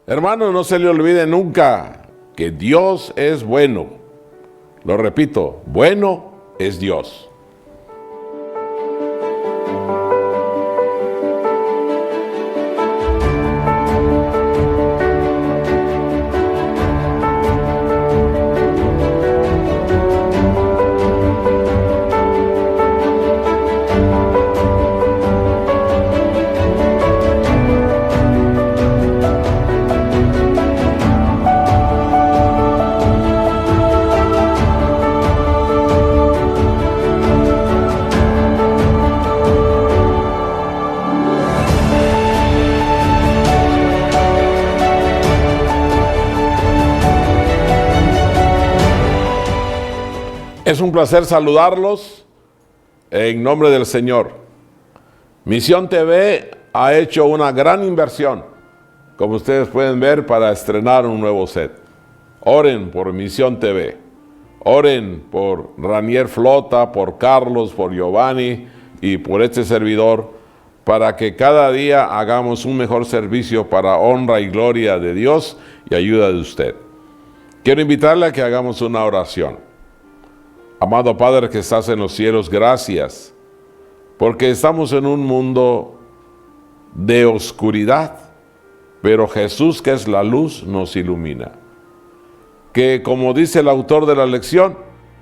Hermano, no se le olvide nunca que Dios es bueno. Lo repito, bueno es Dios. Es un placer saludarlos en nombre del Señor. Misión TV ha hecho una gran inversión, como ustedes pueden ver, para estrenar un nuevo set. Oren por Misión TV. Oren por Ranier Flota, por Carlos, por Giovanni y por este servidor, para que cada día hagamos un mejor servicio para honra y gloria de Dios y ayuda de usted. Quiero invitarle a que hagamos una oración. Amado Padre que estás en los cielos, gracias, porque estamos en un mundo de oscuridad, pero Jesús, que es la luz, nos ilumina. Que, como dice el autor de la lección,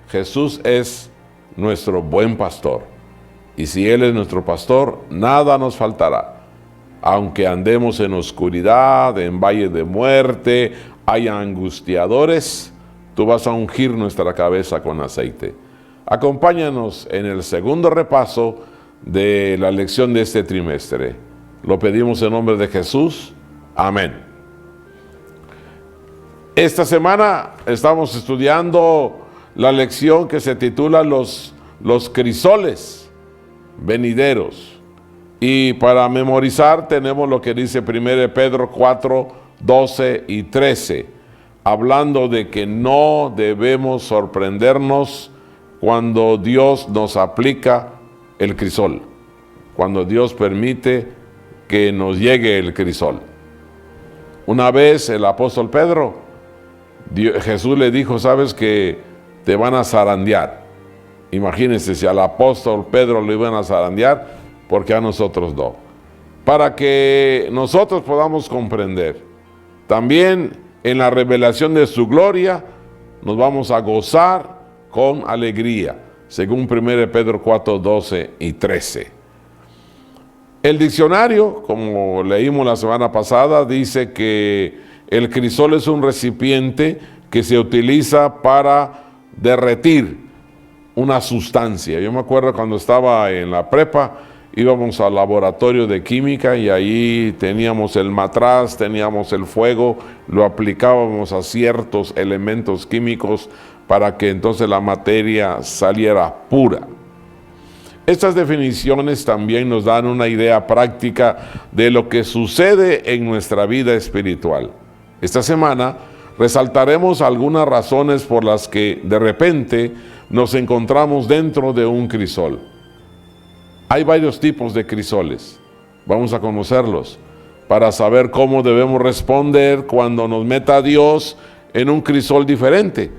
Jesús es nuestro buen pastor. Y si Él es nuestro pastor, nada nos faltará. Aunque andemos en oscuridad, en valle de muerte, haya angustiadores, tú vas a ungir nuestra cabeza con aceite. Acompáñanos en el segundo repaso de la lección de este trimestre. Lo pedimos en nombre de Jesús. Amén. Esta semana estamos estudiando la lección que se titula Los crisoles venideros. Y para memorizar tenemos lo que dice 1 Pedro 4, 12 y 13. Hablando de que no debemos sorprendernos cuando Dios nos aplica el crisol, cuando Dios permite que nos llegue el crisol. Una vez el apóstol Pedro, Jesús le dijo, sabes que te van a zarandear. Imagínense si al apóstol Pedro lo iban a zarandear, porque a nosotros no. Para que nosotros podamos comprender, también en la revelación de su gloria, nos vamos a gozar con alegría, según 1 Pedro 4, 12 y 13. El diccionario, como leímos la semana pasada, dice que el crisol es un recipiente que se utiliza para derretir una sustancia. Yo me acuerdo cuando estaba en la prepa, íbamos al laboratorio de química y ahí teníamos el matraz, teníamos el fuego, lo aplicábamos a ciertos elementos químicos para que entonces la materia saliera pura. Estas definiciones también nos dan una idea práctica de lo que sucede en nuestra vida espiritual. Esta semana resaltaremos algunas razones por las que de repente nos encontramos dentro de un crisol. Hay varios tipos de crisoles. Vamos a conocerlos para saber cómo debemos responder cuando nos meta Dios en un crisol diferente.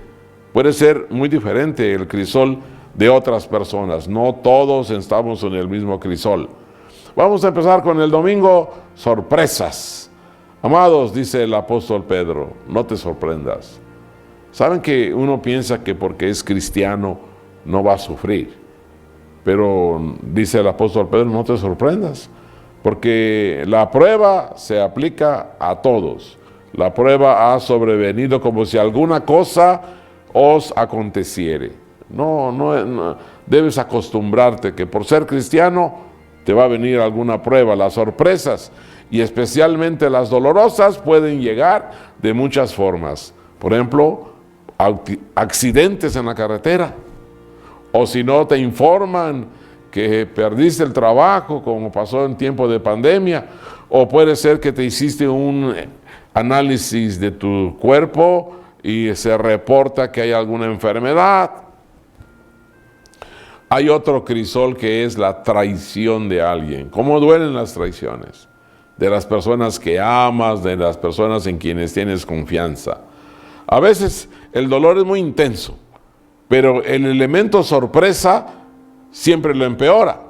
Puede ser muy diferente el crisol de otras personas. No todos estamos en el mismo crisol. Vamos a empezar con el domingo, sorpresas. Amados, dice el apóstol Pedro, no te sorprendas. Saben que uno piensa que porque es cristiano no va a sufrir. Pero dice el apóstol Pedro, no te sorprendas, porque la prueba se aplica a todos. La prueba ha sobrevenido como si alguna cosa os aconteciere. No debes acostumbrarte que por ser cristiano te va a venir alguna prueba. Las sorpresas y especialmente las dolorosas pueden llegar de muchas formas. Por ejemplo, accidentes en la carretera. O si no te informan que perdiste el trabajo, como pasó en tiempo de pandemia, o puede ser que te hiciste un análisis de tu cuerpo y se reporta que hay alguna enfermedad. Hay otro crisol que es la traición de alguien. ¿Cómo duelen las traiciones? de las personas que amas, de las personas en quienes tienes confianza. A veces el dolor es muy intenso, pero el elemento sorpresa siempre lo empeora.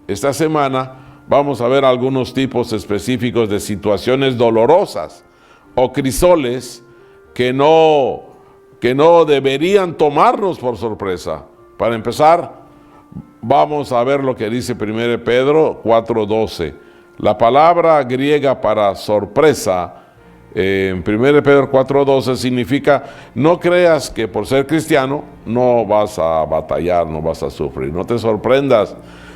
Esta semana vamos a ver algunos tipos específicos de situaciones dolorosas o crisoles que no deberían tomarnos por sorpresa. Para empezar, vamos a ver lo que dice 1 Pedro 4:12. La palabra griega para sorpresa en 1 Pedro 4:12 significa: no creas que por ser cristiano no vas a batallar, no vas a sufrir. No te sorprendas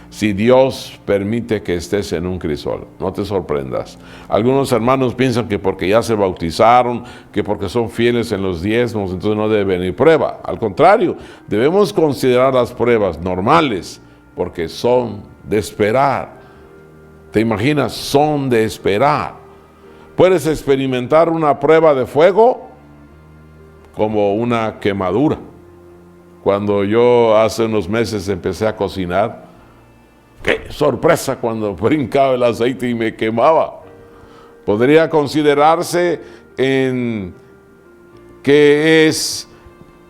si Dios permite que estés en un crisol. No te sorprendas. Algunos hermanos piensan que porque ya se bautizaron, que porque son fieles en los diezmos, entonces no debe venir prueba. Al contrario, debemos considerar las pruebas normales, porque son de esperar. ¿Te imaginas? Son de esperar. Puedes experimentar una prueba de fuego como una quemadura. Cuando yo hace unos meses empecé a cocinar, ¡qué sorpresa cuando brincaba el aceite y me quemaba! Podría considerarse en que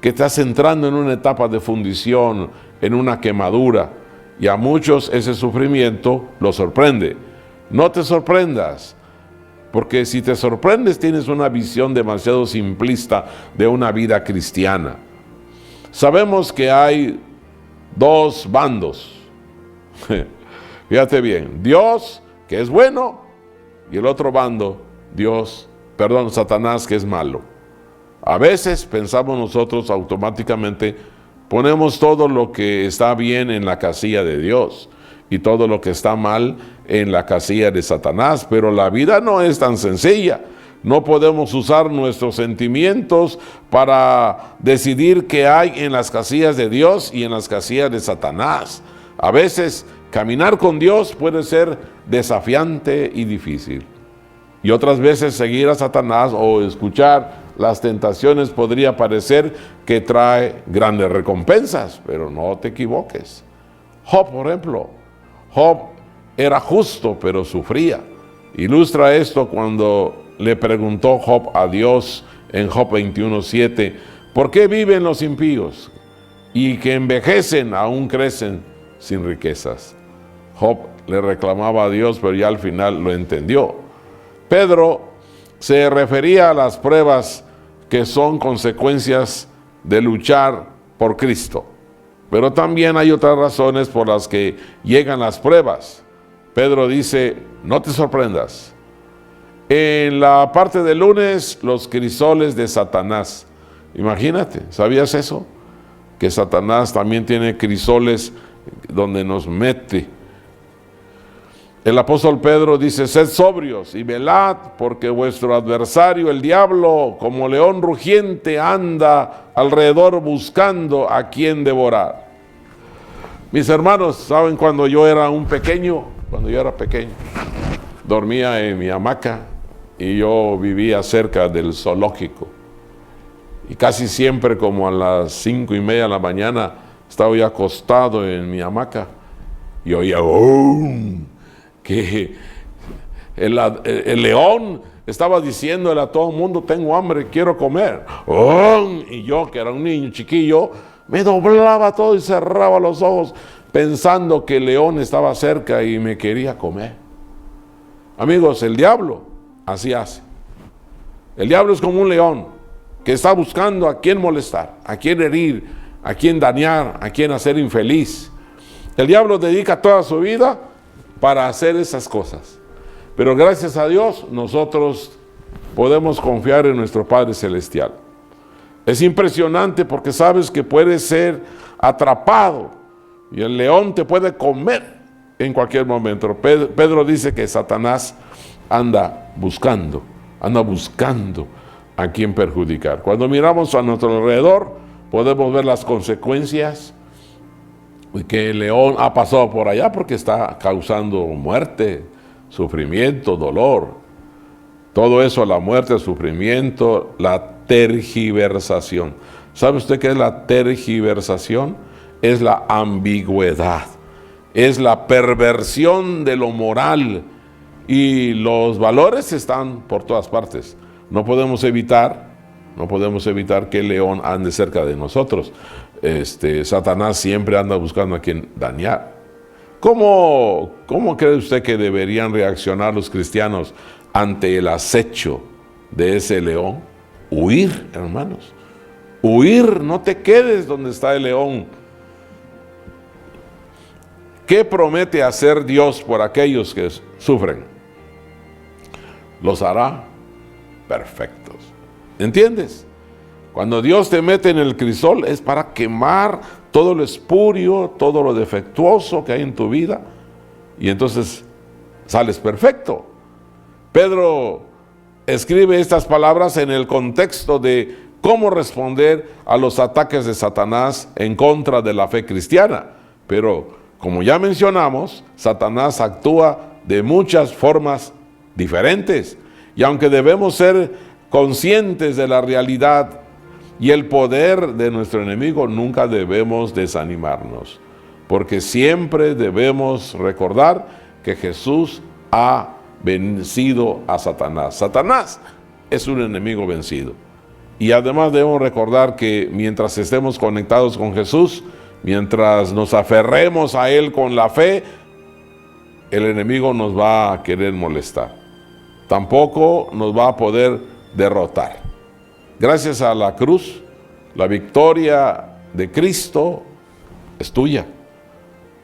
estás entrando en una etapa de fundición, en una quemadura, y a muchos ese sufrimiento los sorprende. No te sorprendas, porque si te sorprendes tienes una visión demasiado simplista de una vida cristiana. Sabemos que hay dos bandos. Fíjate bien, Dios, que es bueno, y el otro bando, Satanás, que es malo. A veces pensamos nosotros automáticamente, ponemos todo lo que está bien en la casilla de Dios y todo lo que está mal en la casilla de Satanás, pero la vida no es tan sencilla. No podemos usar nuestros sentimientos para decidir qué hay en las casillas de Dios y en las casillas de Satanás. A veces caminar con Dios puede ser desafiante y difícil. Y otras veces seguir a Satanás o escuchar las tentaciones podría parecer que trae grandes recompensas, pero no te equivoques. Job, por ejemplo. Job era justo, pero sufría. Ilustra esto cuando le preguntó Job a Dios en Job 21:7, ¿por qué viven los impíos y que envejecen aún crecen sin riquezas? Job le reclamaba a Dios, pero ya al final lo entendió. Pedro se refería a las pruebas que son consecuencias de luchar por Cristo. Pero también hay otras razones por las que llegan las pruebas. Pedro dice, no te sorprendas. En la parte del lunes, los crisoles de Satanás. Imagínate, ¿sabías eso? Que Satanás también tiene crisoles donde nos mete. El apóstol Pedro dice, sed sobrios y velad, porque vuestro adversario, el diablo, como león rugiente, anda alrededor buscando a quien devorar. Mis hermanos, ¿saben cuando yo era pequeño, dormía en mi hamaca y yo vivía cerca del zoológico? Y casi siempre, como a las 5:30 de la mañana, estaba yo acostado en mi hamaca y oía que el león estaba diciéndole a todo el mundo, tengo hambre, quiero comer. Y yo, que era un niño chiquillo, me doblaba todo y cerraba los ojos pensando que el león estaba cerca y me quería comer. Amigos, el diablo así hace. El diablo es como un león que está buscando a quién molestar, a quién herir, a quién dañar, a quién hacer infeliz. El diablo dedica toda su vida para hacer esas cosas. Pero gracias a Dios, nosotros podemos confiar en nuestro Padre Celestial. Es impresionante porque sabes que puedes ser atrapado y el león te puede comer en cualquier momento. Pedro dice que Satanás anda buscando a quien perjudicar. Cuando miramos a nuestro alrededor, podemos ver las consecuencias que el león ha pasado por allá porque está causando muerte, sufrimiento, dolor. Todo eso, la muerte, el sufrimiento, la tergiversación. ¿Sabe usted qué es la tergiversación? Es la ambigüedad, es la perversión de lo moral, Y los valores están por todas partes. No podemos evitar que el león ande cerca de nosotros. Satanás siempre anda buscando a quien dañar. ¿Cómo cree usted que deberían reaccionar los cristianos ante el acecho de ese león? Huir, hermanos. Huir, no te quedes donde está el león. ¿Qué promete hacer Dios por aquellos que sufren? Los hará perfectos. ¿Entiendes? Cuando Dios te mete en el crisol es para quemar todo lo espurio, todo lo defectuoso que hay en tu vida, y entonces sales perfecto. Pedro escribe estas palabras en el contexto de cómo responder a los ataques de Satanás en contra de la fe cristiana. Pero, como ya mencionamos, Satanás actúa de muchas formas diferentes, y aunque debemos ser conscientes de la realidad y el poder de nuestro enemigo, nunca debemos desanimarnos, porque siempre debemos recordar que Jesús ha vencido a Satanás. Satanás es un enemigo vencido, y además debemos recordar que mientras estemos conectados con Jesús, mientras nos aferremos a Él con la fe, el enemigo nos va a querer molestar. Tampoco nos va a poder derrotar. Gracias a la cruz, la victoria de Cristo es tuya.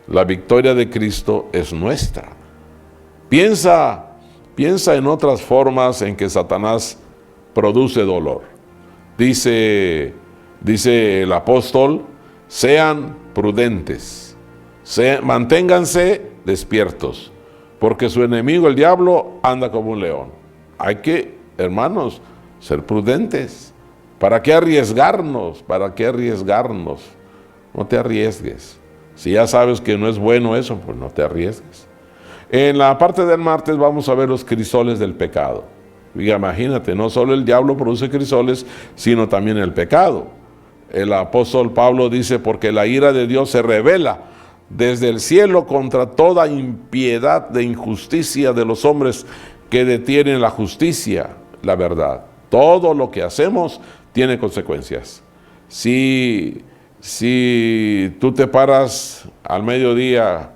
La victoria de Cristo es nuestra. Piensa en otras formas en que Satanás produce dolor. Dice el apóstol: sean prudentes, manténganse despiertos, porque su enemigo, el diablo, anda como un león. Hay que, hermanos, ser prudentes. ¿Para qué arriesgarnos? ¿Para qué arriesgarnos? No te arriesgues. Si ya sabes que no es bueno eso, pues no te arriesgues. En la parte del martes vamos a ver los crisoles del pecado. Imagínate, no solo el diablo produce crisoles, sino también el pecado. El apóstol Pablo dice: porque la ira de Dios se revela desde el cielo contra toda impiedad de injusticia de los hombres que detienen la justicia, la verdad. Todo lo que hacemos tiene consecuencias. Si tú te paras al mediodía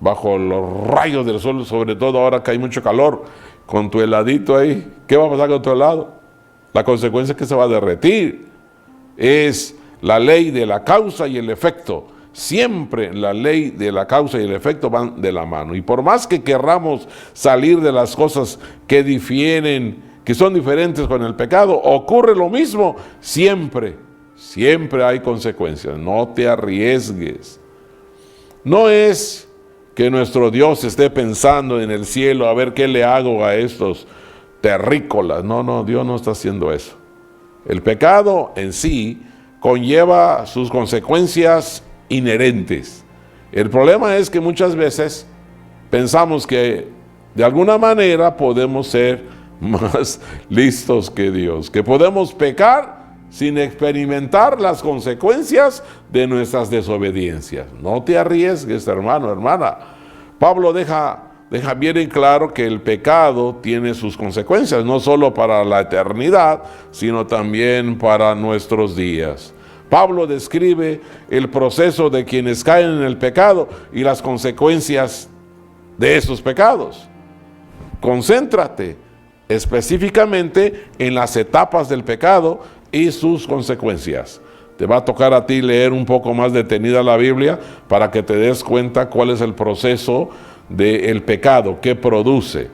bajo los rayos del sol, sobre todo ahora que hay mucho calor, con tu heladito ahí, ¿qué va a pasar con tu helado? La consecuencia es que se va a derretir. Es la ley de la causa y el efecto. Siempre la ley de la causa y el efecto van de la mano. Y por más que querramos salir de las cosas que difieren, que son diferentes con el pecado, ocurre lo mismo. Siempre hay consecuencias. No te arriesgues. No es que nuestro Dios esté pensando en el cielo a ver qué le hago a estos terrícolas. No, Dios no está haciendo eso. El pecado en sí conlleva sus consecuencias inherentes. El problema es que muchas veces pensamos que de alguna manera podemos ser más listos que Dios, que podemos pecar sin experimentar las consecuencias de nuestras desobediencias. No te arriesgues, hermano, hermana. Pablo deja bien en claro que el pecado tiene sus consecuencias, no solo para la eternidad, sino también para nuestros días. Pablo describe el proceso de quienes caen en el pecado y las consecuencias de esos pecados. Concéntrate específicamente en las etapas del pecado y sus consecuencias. Te va a tocar a ti leer un poco más detenida la Biblia para que te des cuenta cuál es el proceso del pecado que produce.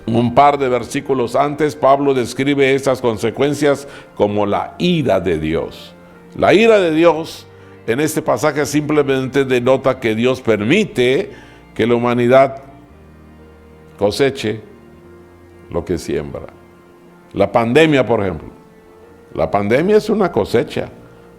Un par de versículos antes, Pablo describe estas consecuencias como la ira de Dios. La ira de Dios en este pasaje simplemente denota que Dios permite que la humanidad coseche lo que siembra. La pandemia, por ejemplo. La pandemia es una cosecha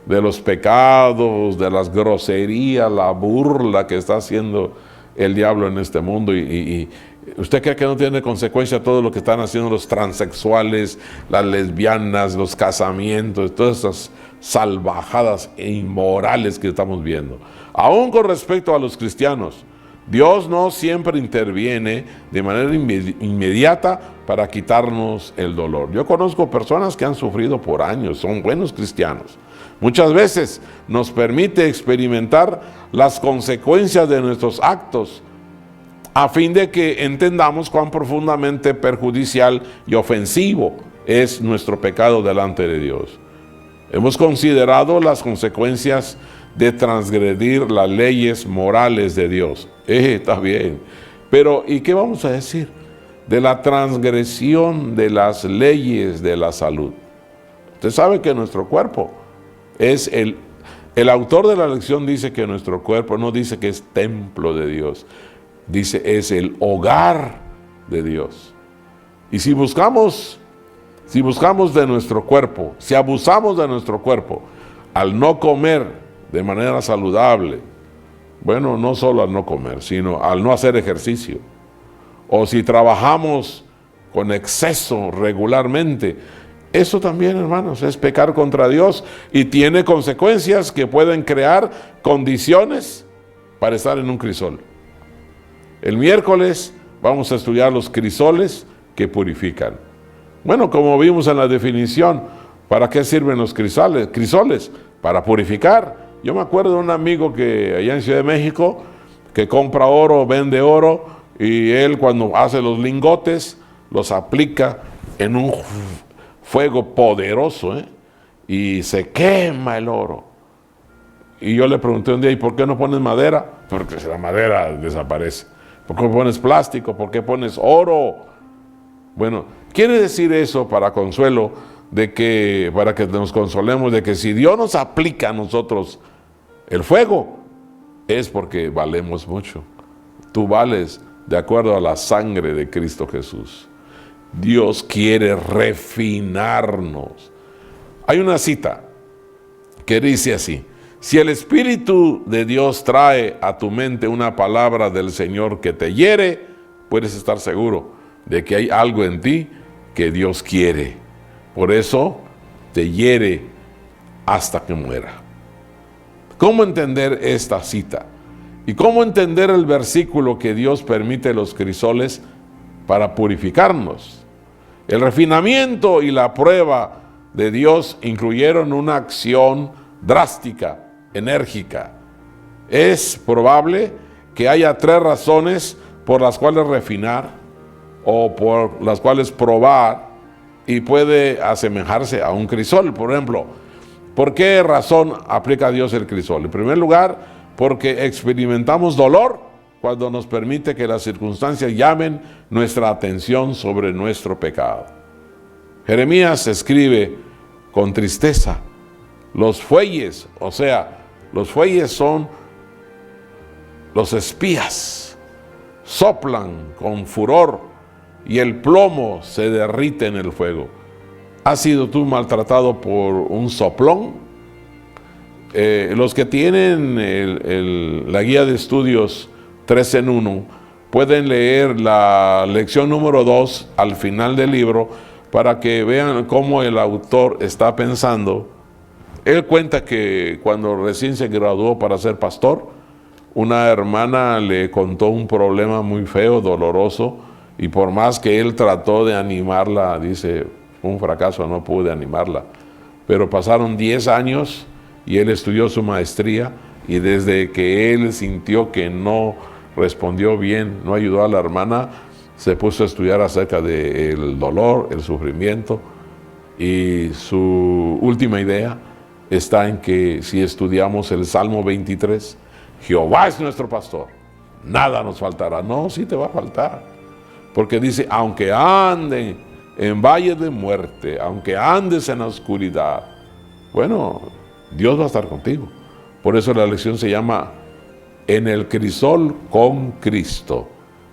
de los pecados, de las groserías, la burla que está haciendo el diablo en este mundo. Y ¿usted cree que no tiene consecuencia todo lo que están haciendo los transexuales, las lesbianas, los casamientos, todas esas salvajadas e inmorales que estamos viendo? Aún con respecto a los cristianos, Dios no siempre interviene de manera inmediata para quitarnos el dolor. Yo conozco personas que han sufrido por años, son buenos cristianos. Muchas veces nos permite experimentar las consecuencias de nuestros actos a fin de que entendamos cuán profundamente perjudicial y ofensivo es nuestro pecado delante de Dios. Hemos considerado las consecuencias de transgredir las leyes morales de Dios. Está bien. Pero, ¿y qué vamos a decir de la transgresión de las leyes de la salud? Usted sabe que nuestro cuerpo es el autor de la lección dice que nuestro cuerpo no dice que es templo de Dios, dice es el hogar de Dios. Y si buscamos de nuestro cuerpo, si abusamos de nuestro cuerpo al no comer de manera saludable, bueno, no solo al no comer, sino al no hacer ejercicio, o si trabajamos con exceso regularmente, eso también, hermanos, es pecar contra Dios y tiene consecuencias que pueden crear condiciones para estar en un crisol. El miércoles vamos a estudiar los crisoles que purifican. Bueno, como vimos en la definición, ¿para qué sirven los crisoles? Para purificar. Yo me acuerdo de un amigo que allá en Ciudad de México, que compra oro, vende oro, y él cuando hace los lingotes, los aplica en un fuego poderoso, y se quema el oro. Y yo le pregunté un día, ¿y por qué no pones madera? Porque la madera desaparece. ¿Por qué pones plástico? ¿Por qué pones oro? Bueno, quiere decir eso para consuelo, para que nos consolemos de que si Dios nos aplica a nosotros el fuego, es porque valemos mucho. Tú vales de acuerdo a la sangre de Cristo Jesús. Dios quiere refinarnos. Hay una cita que dice así: si el Espíritu de Dios trae a tu mente una palabra del Señor que te hiere, puedes estar seguro de que hay algo en ti que Dios quiere. Por eso te hiere hasta que muera. ¿Cómo entender esta cita? ¿Y cómo entender el versículo que Dios permite los crisoles para purificarnos? El refinamiento y la prueba de Dios incluyeron una acción drástica, enérgica. Es probable que haya 3 razones por las cuales refinar o por las cuales probar y puede asemejarse a un crisol. Por ejemplo, ¿por qué razón aplica Dios el crisol? En primer lugar, porque experimentamos dolor cuando nos permite que las circunstancias llamen nuestra atención sobre nuestro pecado. Jeremías escribe con tristeza: los fuelles, o sea, los fuelles son los espías, soplan con furor y el plomo se derrite en el fuego. ¿Has sido tú maltratado por un soplón? Los que tienen la guía de estudios 3 en 1 pueden leer la lección número 2 al final del libro para que vean cómo el autor está pensando. Él cuenta que cuando recién se graduó para ser pastor, una hermana le contó un problema muy feo, doloroso, y por más que él trató de animarla, dice, un fracaso, no pude animarla. Pero pasaron 10 años y él estudió su maestría, y desde que él sintió que no respondió bien, no ayudó a la hermana, se puso a estudiar acerca del dolor, el sufrimiento, y su última idea está en que si estudiamos el Salmo 23, Jehová es nuestro pastor, nada nos faltará. No, sí te va a faltar, porque dice, aunque ande en valle de muerte, aunque andes en la oscuridad, bueno, Dios va a estar contigo. Por eso la lección se llama En el crisol con Cristo.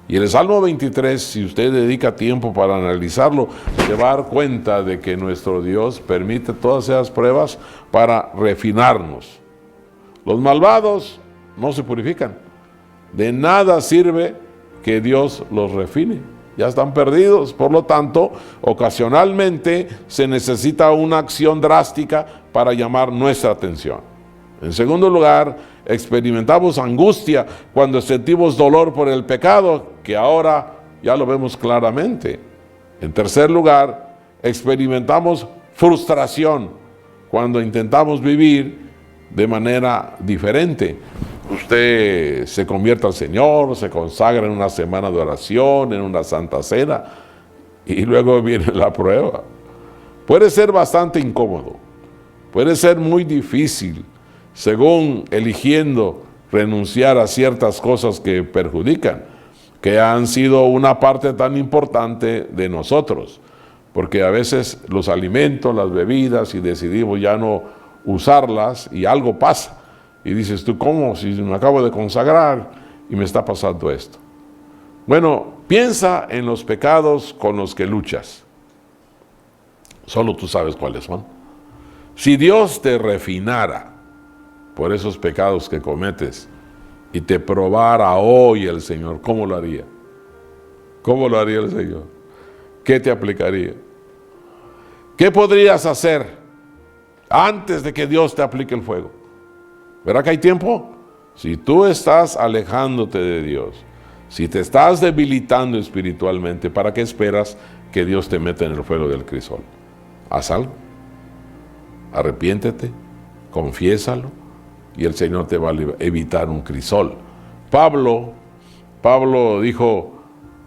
Y el Salmo 23, si usted dedica tiempo para analizarlo, se va a dar cuenta de que nuestro Dios permite todas esas pruebas para refinarnos. Los malvados no se purifican. De nada sirve que Dios los refine. Ya están perdidos. Por lo tanto, ocasionalmente se necesita una acción drástica para llamar nuestra atención. En segundo lugar, experimentamos angustia cuando sentimos dolor por el pecado, que ahora ya lo vemos claramente. En tercer lugar, experimentamos frustración cuando intentamos vivir de manera diferente. Usted se convierte al Señor, se consagra en una semana de oración, en una santa cena, y luego viene la prueba. Puede ser bastante incómodo, puede ser muy difícil, según eligiendo renunciar a ciertas cosas que perjudican, que han sido una parte tan importante de nosotros, porque a veces los alimentos, las bebidas, y decidimos ya no usarlas y algo pasa. Y dices tú, ¿cómo? Si me acabo de consagrar y me está pasando esto. Bueno, piensa en los pecados con los que luchas. Solo tú sabes cuáles son. Si Dios te refinara por esos pecados que cometes y te probara hoy el Señor, ¿cómo lo haría? ¿Cómo lo haría el Señor? ¿Qué te aplicaría? ¿Qué podrías hacer antes de que Dios te aplique el fuego? ¿Verdad que hay tiempo? Si tú estás alejándote de Dios, si te estás debilitando espiritualmente, ¿para qué esperas que Dios te meta en el fuego del crisol? Haz algo, arrepiéntete, confiésalo, y el Señor te va a evitar un crisol. Pablo dijo,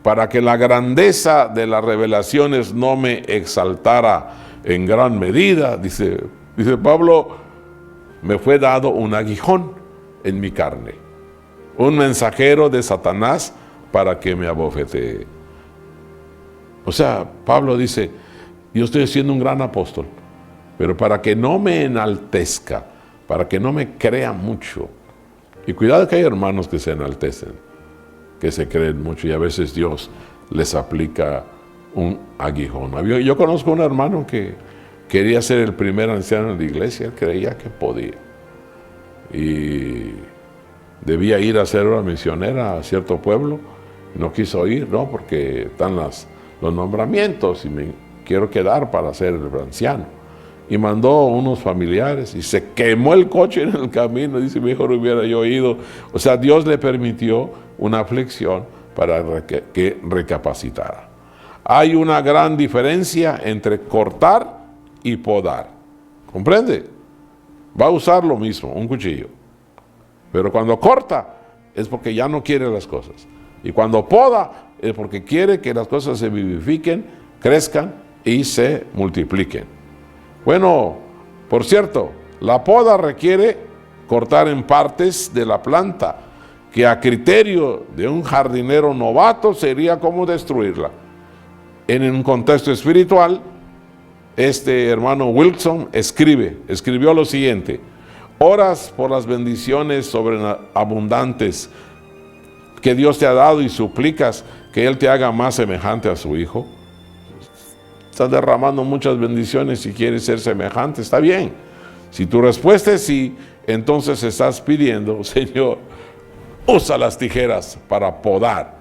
para que la grandeza de las revelaciones no me exaltara en gran medida, dice Pablo, me fue dado un aguijón en mi carne, un mensajero de Satanás para que me abofetee. O sea, Pablo dice, yo estoy siendo un gran apóstol, pero para que no me enaltezca, para que no me crea mucho. Y cuidado que hay hermanos que se enaltecen, que se creen mucho, y a veces Dios les aplica un aguijón. Yo conozco un hermano que quería ser el primer anciano de la iglesia, él creía que podía. Y debía ir a ser una misionera a cierto pueblo, no quiso ir, ¿no? Porque están los nombramientos y me quiero quedar para ser el anciano. Y mandó unos familiares y se quemó el coche en el camino, dice, mejor hubiera yo ido. O sea, Dios le permitió una aflicción para que recapacitara. Hay una gran diferencia entre cortar y podar. ¿Comprende? Va a usar lo mismo, un cuchillo. Pero cuando corta es porque ya no quiere las cosas. Y cuando poda es porque quiere que las cosas se vivifiquen, crezcan y se multipliquen. Bueno, por cierto, la poda requiere cortar en partes de la planta, que a criterio de un jardinero novato sería como destruirla. En un contexto espiritual, este hermano Wilson escribió lo siguiente: oras por las bendiciones sobreabundantes que Dios te ha dado y suplicas que Él te haga más semejante a su Hijo. Estás derramando muchas bendiciones y quieres ser semejante, está bien. Si tu respuesta es sí, entonces estás pidiendo, Señor, usa las tijeras para podar.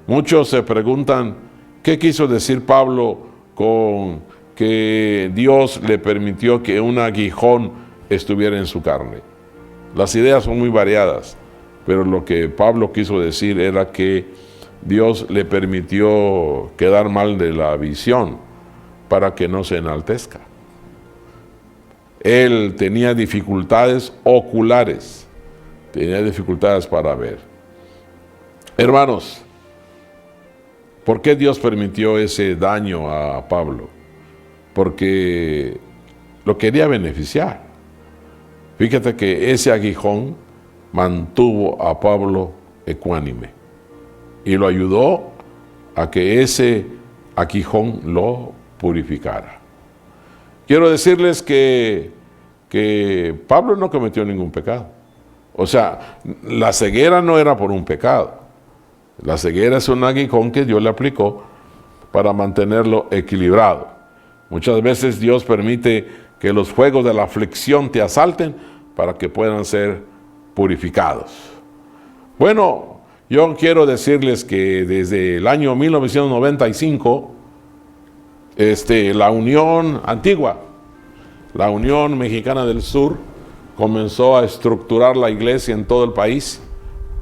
Muchos se preguntan, ¿qué quiso decir Pablo con que Dios le permitió que un aguijón estuviera en su carne? Las ideas son muy variadas, pero lo que Pablo quiso decir era que Dios le permitió quedar mal de la visión para que no se enaltezca. Él tenía dificultades oculares, tenía dificultades para ver. Hermanos, ¿por qué Dios permitió ese daño a Pablo? Porque lo quería beneficiar. Fíjate que ese aguijón mantuvo a Pablo ecuánime y lo ayudó a que ese aguijón lo purificara. Quiero decirles que Pablo no cometió ningún pecado. O sea, la ceguera no era por un pecado. La ceguera es un aguijón que Dios le aplicó para mantenerlo equilibrado. Muchas veces Dios permite que los fuegos de la aflicción te asalten para que puedan ser purificados. Bueno, yo quiero decirles que desde el año 1995, la Unión Antigua, la Unión Mexicana del Sur, comenzó a estructurar la iglesia en todo el país,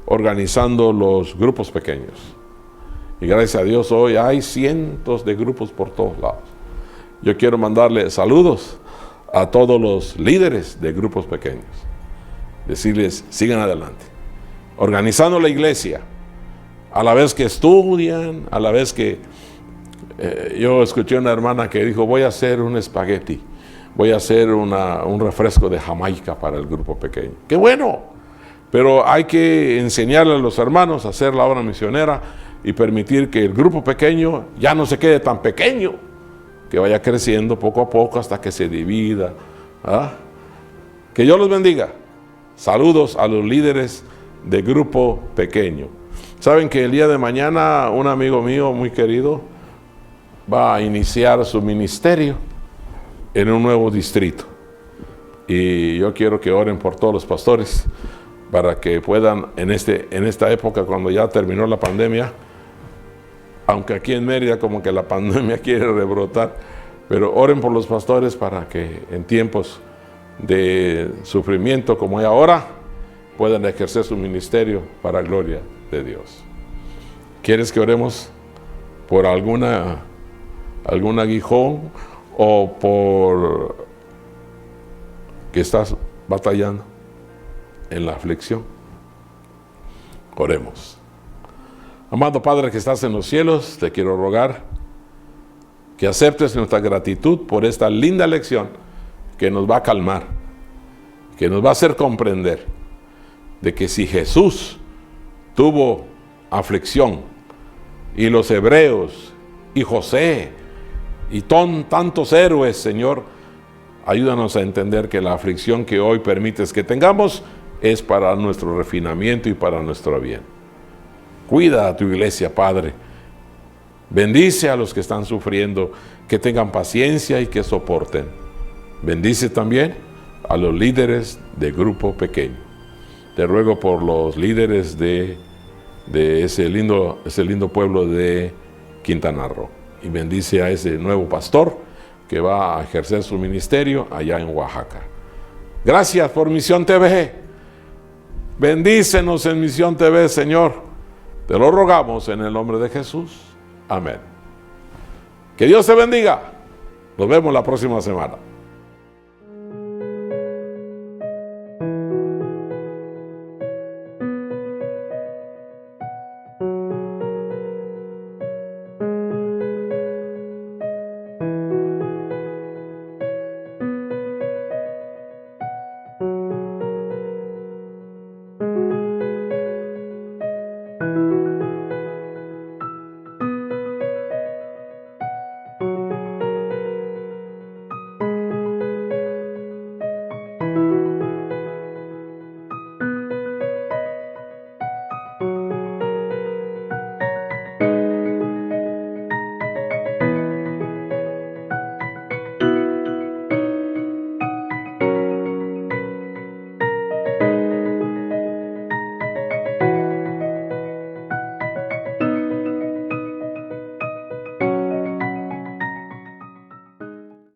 organizando los grupos pequeños. Y gracias a Dios hoy hay cientos de grupos por todos lados. Yo quiero mandarle saludos a todos los líderes de grupos pequeños. Decirles, sigan adelante. Organizando la iglesia, a la vez que estudian, a la vez que... yo escuché una hermana que dijo, voy a hacer un espagueti, voy a hacer un refresco de Jamaica para el grupo pequeño. ¡Qué bueno! Pero hay que enseñarle a los hermanos a hacer la obra misionera y permitir que el grupo pequeño ya no se quede tan pequeño, que vaya creciendo poco a poco hasta que se divida. ¿Ah? Que Dios los bendiga. Saludos a los líderes de grupo pequeño. Saben que el día de mañana un amigo mío muy querido va a iniciar su ministerio en un nuevo distrito. Y yo quiero que oren por todos los pastores para que puedan en esta época, cuando ya terminó la pandemia, aunque aquí en Mérida como que la pandemia quiere rebrotar, pero oren por los pastores para que en tiempos de sufrimiento como hay ahora, puedan ejercer su ministerio para gloria de Dios. ¿Quieres que oremos por algún aguijón o por que estás batallando en la aflicción? Oremos. Amado Padre que estás en los cielos, te quiero rogar que aceptes nuestra gratitud por esta linda lección que nos va a calmar, que nos va a hacer comprender de que si Jesús tuvo aflicción, y los hebreos, y José, y tantos héroes, Señor, ayúdanos a entender que la aflicción que hoy permites que tengamos es para nuestro refinamiento y para nuestro bien. Cuida a tu iglesia, Padre. Bendice a los que están sufriendo, que tengan paciencia y que soporten. Bendice también a los líderes de grupo pequeño. Te ruego por los líderes de ese lindo pueblo de Quintana Roo. Y bendice a ese nuevo pastor que va a ejercer su ministerio allá en Oaxaca. Gracias por Misión TV. Bendícenos en Misión TV, Señor. Te lo rogamos en el nombre de Jesús. Amén. Que Dios te bendiga. Nos vemos la próxima semana.